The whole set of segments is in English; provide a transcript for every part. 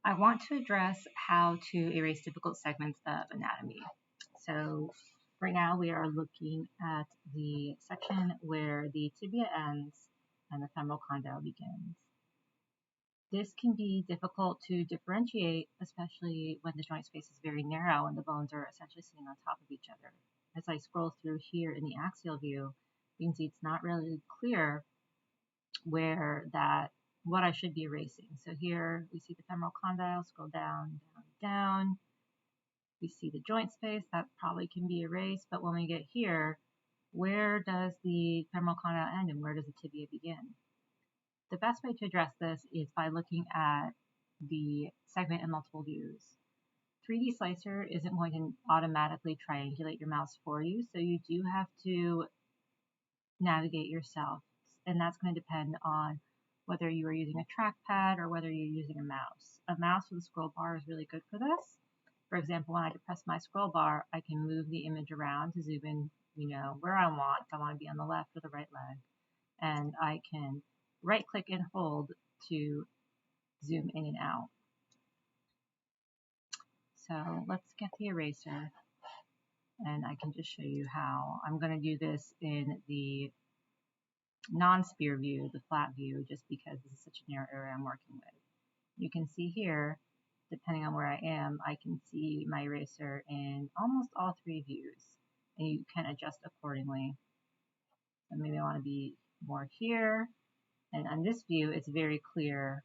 I want to address how to erase difficult segments of anatomy. So right now we are looking at the section where the tibia ends and the femoral condyle begins. This can be difficult to differentiate, especially when the joint space is very narrow and the bones are essentially sitting on top of each other. As I scroll through here in the axial view, you can see it's not really clear what I should be erasing. So here we see the femoral condyle, scroll down, down, down. We see the joint space, that probably can be erased, but when we get here, where does the femoral condyle end and where does the tibia begin? The best way to address this is by looking at the segment in multiple views. 3D Slicer isn't going to automatically triangulate your mouse for you, so you do have to navigate yourself, and that's going to depend on whether you are using a trackpad or whether you're using a mouse. A mouse with a scroll bar is really good for this. For example, when I depress my scroll bar, I can move the image around to zoom in, where I want. If I want to be on the left or the right leg. And I can right click and hold to zoom in and out. So let's get the eraser, and I can just show you how. I'm going to do this in the non-sphere view, the flat view, just because this is such a narrow area I'm working with. You can see here, depending on where I am, I can see my eraser in almost all three views, and you can adjust accordingly. So maybe I want to be more here, and on this view, it's very clear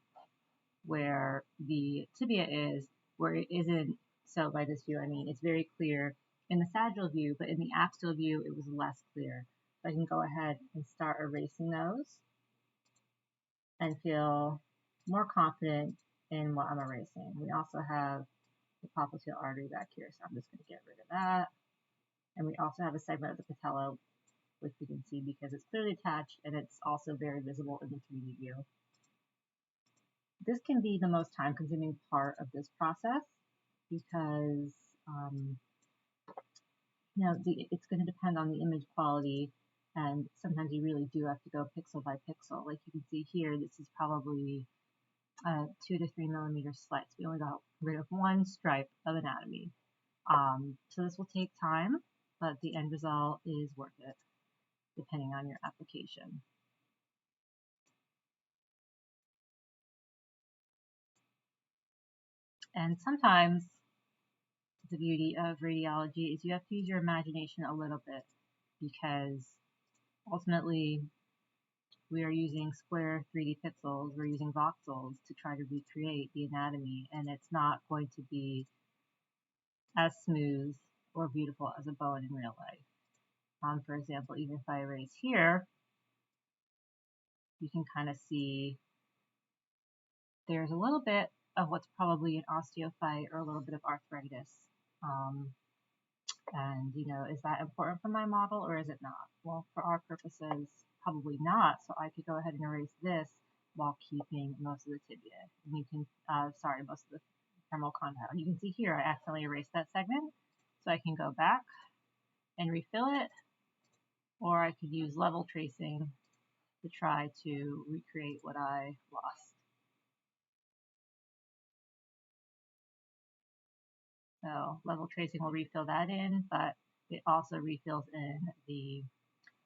where the tibia is, where it isn't. So by this view, I mean it's very clear in the sagittal view, but in the axial view, it was less clear. So I can go ahead and start erasing those and feel more confident in what I'm erasing. We also have the popliteal artery back here, so I'm just going to get rid of that. And we also have a segment of the patella, which we can see because it's clearly attached, and it's also very visible in the 3D view. This can be the most time-consuming part of this process because it's going to depend on the image quality, and sometimes you really do have to go pixel by pixel. Like you can see here, this is probably a 2 to 3 millimeter slice. We only got rid of one stripe of anatomy. So this will take time, but the end result is worth it, depending on your application. And sometimes the beauty of radiology is you have to use your imagination a little bit, because ultimately we are using square 3D pixels, we're using voxels to try to recreate the anatomy, and it's not going to be as smooth or beautiful as a bone in real life. For example, even if I erase here, you can kind of see there's a little bit of what's probably an osteophyte or a little bit of arthritis. And is that important for my model or is it not? Well, for our purposes, probably not. So I could go ahead and erase this while keeping most of the tibia. And you can, most of the femoral condyle. You can see here I accidentally erased that segment, so I can go back and refill it, or I could use level tracing to try to recreate what I lost. So level tracing will refill that in, but it also refills in the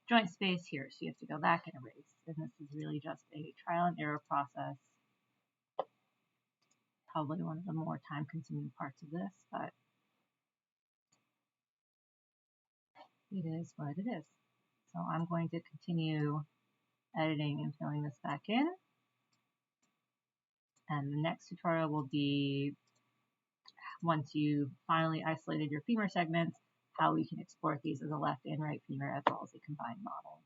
joint space here. So you have to go back and erase. And this is really just a trial and error process. Probably one of the more time consuming parts of this, but it is what it is. So I'm going to continue editing and filling this back in. And the next tutorial will be, once you've finally isolated your femur segments, how we can export these as a left and right femur as well as a combined model.